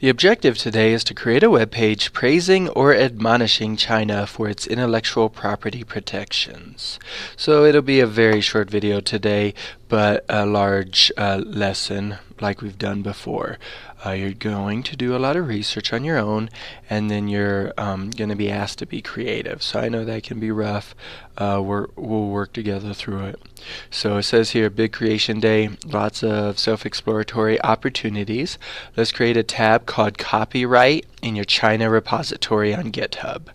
The objective today is to create a web page praising or admonishing China for its intellectual property protections. So it'll be a very short video today, but a large lesson like we've done before. You're going to do a lot of research on your own, and then you're going to be asked to be creative. So I know that can be rough. We'll work together through it. So it says here, big creation day, lots of self-exploratory opportunities. Let's create a tab called Copyright in your China repository on GitHub.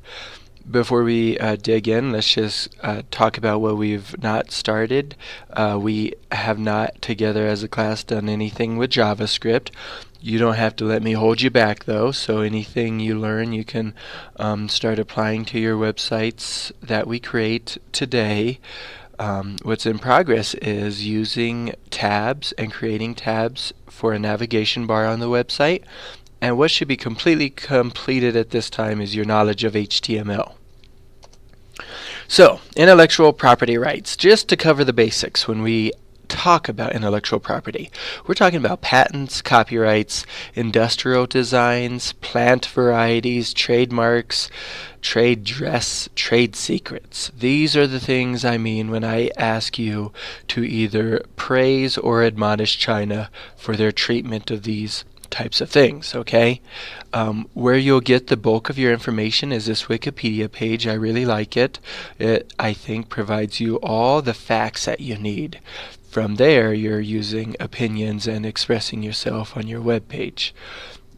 Before we dig in, let's just talk about what we've not started. We have not together as a class done anything with JavaScript. You don't have to let me hold you back though, so anything you learn you can start applying to your websites that we create today. What's in progress is using tabs and creating tabs for a navigation bar on the website. And what should be completely completed at this time is your knowledge of HTML. So, intellectual property rights. Just to cover the basics, when we talk about intellectual property, we're talking about patents, copyrights, industrial designs, plant varieties, trademarks, trade dress, trade secrets. These are the things I mean when I ask you to either praise or admonish China for their treatment of these types of things, okay? Where you'll get the bulk of your information is this Wikipedia page. I really like it. It, I think, provides you all the facts that you need. From there, you're using opinions and expressing yourself on your web page.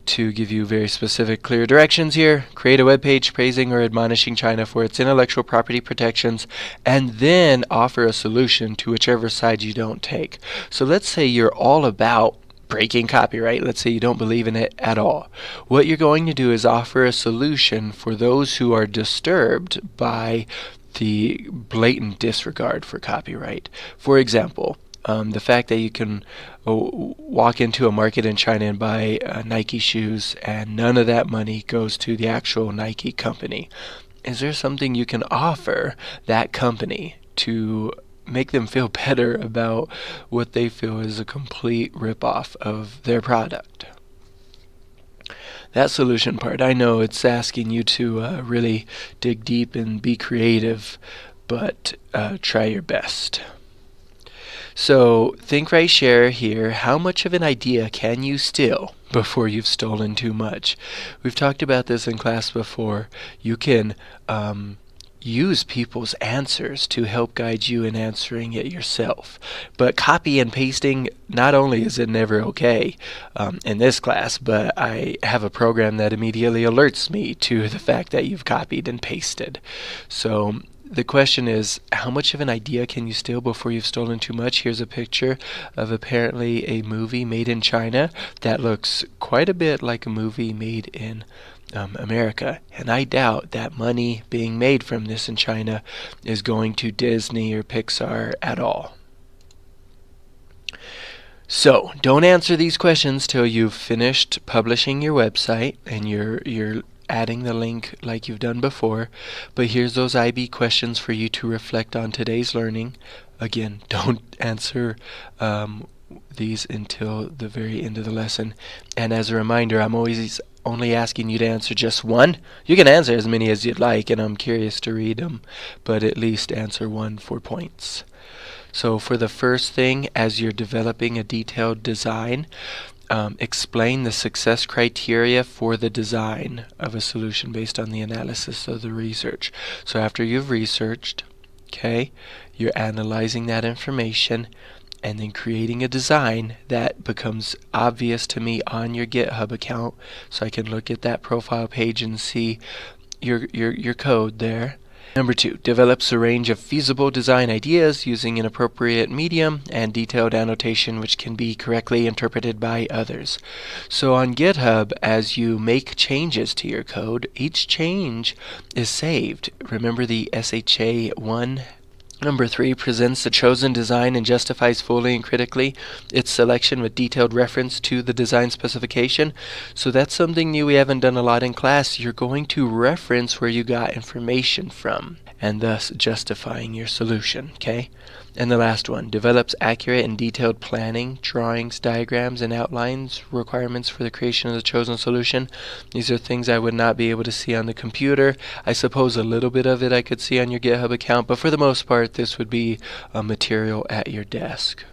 To give you very specific, clear directions here, create a web page praising or admonishing China for its intellectual property protections, and then offer a solution to whichever side you don't take. So let's say you're all about breaking copyright. Let's say you don't believe in it at all. What you're going to do is offer a solution for those who are disturbed by the blatant disregard for copyright. For example, the fact that you can walk into a market in China and buy Nike shoes and none of that money goes to the actual Nike company. Is there something you can offer that company to make them feel better about what they feel is a complete ripoff of their product? That solution part, I know it's asking you to really dig deep and be creative, but try your best. So think, write, share here. How much of an idea can you steal before you've stolen too much? We've talked about this in class before. You can use people's answers to help guide you in answering it yourself. But copy and pasting, not only is it never okay in this class, but I have a program that immediately alerts me to the fact that you've copied and pasted. So the question is, how much of an idea can you steal before you've stolen too much? Here's a picture of apparently a movie made in China that looks quite a bit like a movie made in America, and I doubt that money being made from this in China is going to Disney or Pixar at all. So don't answer these questions till you've finished publishing your website and you're adding the link like you've done before. But here's those IB questions for you to reflect on today's learning. Again, don't answer these until the very end of the lesson. And as a reminder, I'm always only asking you to answer just one. You can answer as many as you'd like, and I'm curious to read them, but at least answer one for points. So for the first thing, as you're developing a detailed design, explain the success criteria for the design of a solution based on the analysis of the research. So after you've researched, okay, you're analyzing that information and then creating a design that becomes obvious to me on your GitHub account, so I can look at that profile page and see your code there. Number 2, develops a range of feasible design ideas using an appropriate medium and detailed annotation which can be correctly interpreted by others. So on GitHub, as you make changes to your code, each change is saved. Remember the SHA1? Number 3, presents the chosen design and justifies fully and critically its selection with detailed reference to the design specification. So that's something new we haven't done a lot in class. You're going to reference where you got information from and thus justifying your solution, okay? And the last one, develops accurate and detailed planning, drawings, diagrams, and outlines, requirements for the creation of the chosen solution. These are things I would not be able to see on the computer. I suppose a little bit of it I could see on your GitHub account, but for the most part, this would be a material at your desk.